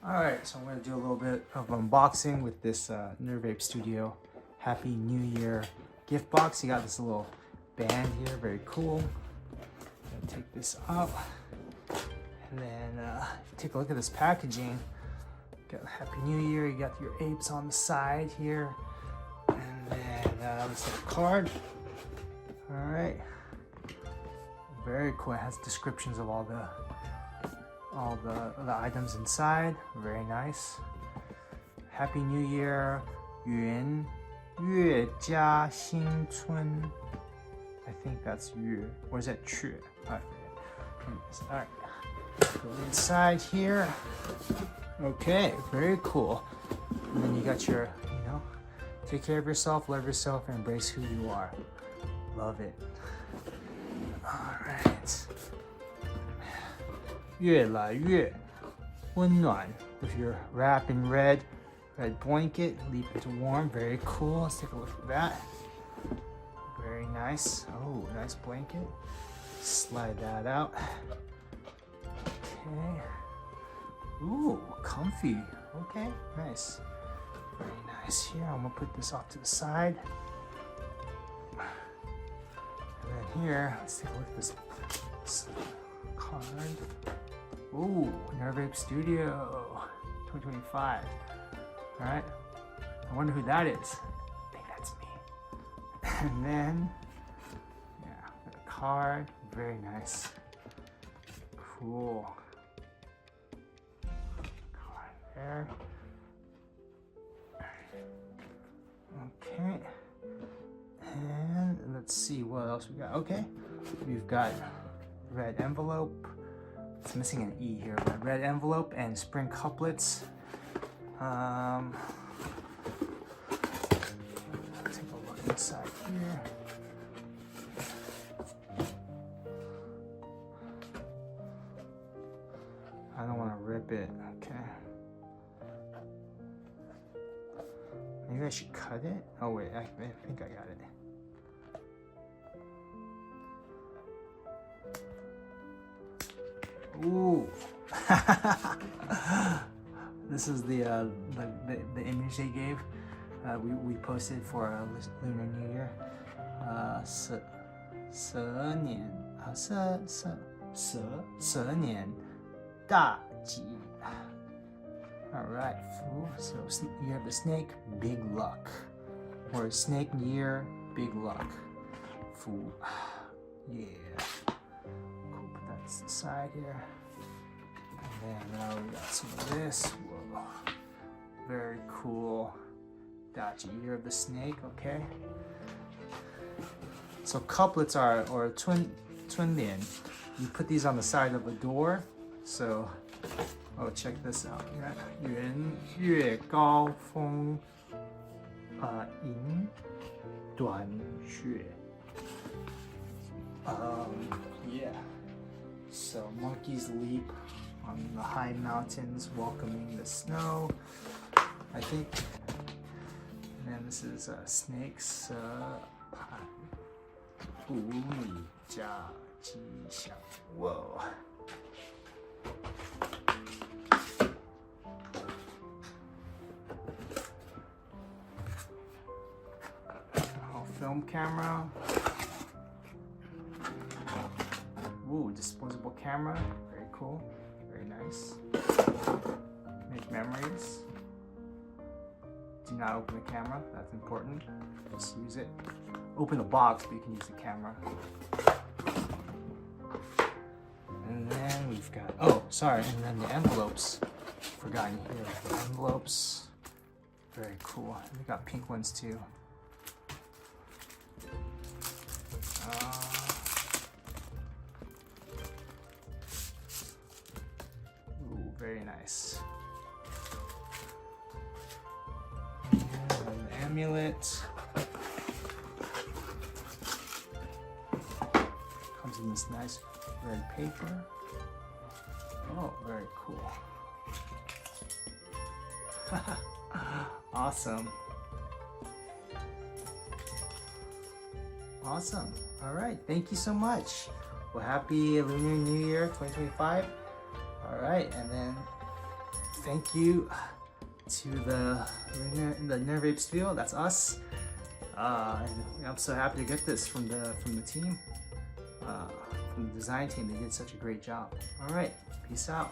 Alright, so I'm going to do a little bit of unboxing with this Nervape Studio Happy New Year gift box. You got this little band here, very cool. I'm gonna take this up, and then take a look at this packaging. Got Happy New Year, you got your apes on the side here, and then this little card. Alright, very cool. It has descriptions of all the items inside. Very nice. Happy New Year, 元月加新春. I think that's 月. Or is that 雀? I forget. Alright. Go inside here. Okay, very cool. And then you got your, take care of yourself, love yourself, and embrace who you are. Love it. Alright. 越来越温暖 with your wrap in red blanket, leave it warm. Very cool. Let's take a look at that. Very nice. Oh, nice blanket. Slide that out. Okay. Ooh, comfy. Okay, nice. Very nice. Here, I'm gonna put this off to the side. And then here, let's take a look at this card. Ooh, Nervape Studio 2025. Alright. I wonder who that is. I think that's me. And then, yeah, got a card. Very nice. Cool. Card there. Okay. And let's see what else we got. Okay. We've got red envelope. It's missing an E here, but red envelope and spring couplets. Take a look inside here. I don't want to rip it. Okay. Maybe I should cut it. Oh wait, I think I got it. Ooh. This is the image they gave. We posted for Lunar New Year. 蛇年大吉. Alright, so you have the snake, big luck. Or Snake Year, big luck. Fu. Yeah. Cool, put that to the side here. And then we got some of this. Whoa. Very cool. Dachi, Year of the Snake, okay. So couplets are, or twin lian. You put these on the side of a door. So, oh, check this out. 圆月高峰迎短雪. Yeah. So monkeys leap on the high mountains, welcoming the snow. I think. And then this is snakes. 福你家吉祥. Whoa. Film camera. Ooh, disposable camera. Very cool. Very nice. Make memories. Do not open the camera. That's important. Just use it. Open the box, but you can use the camera. And then we've got, oh, sorry, and then the envelopes. Forgotten here. The envelopes. Very cool. We got pink ones too. Ooh, very nice. And an amulet. Comes in this nice red paper. Oh, very cool. Awesome. Awesome. All right. Thank you so much. Well, happy Lunar New Year 2025. All right. And then thank you to the Nervape studio. That's us. And I'm so happy to get this from the team, from the design team. They did such a great job. All right, peace out.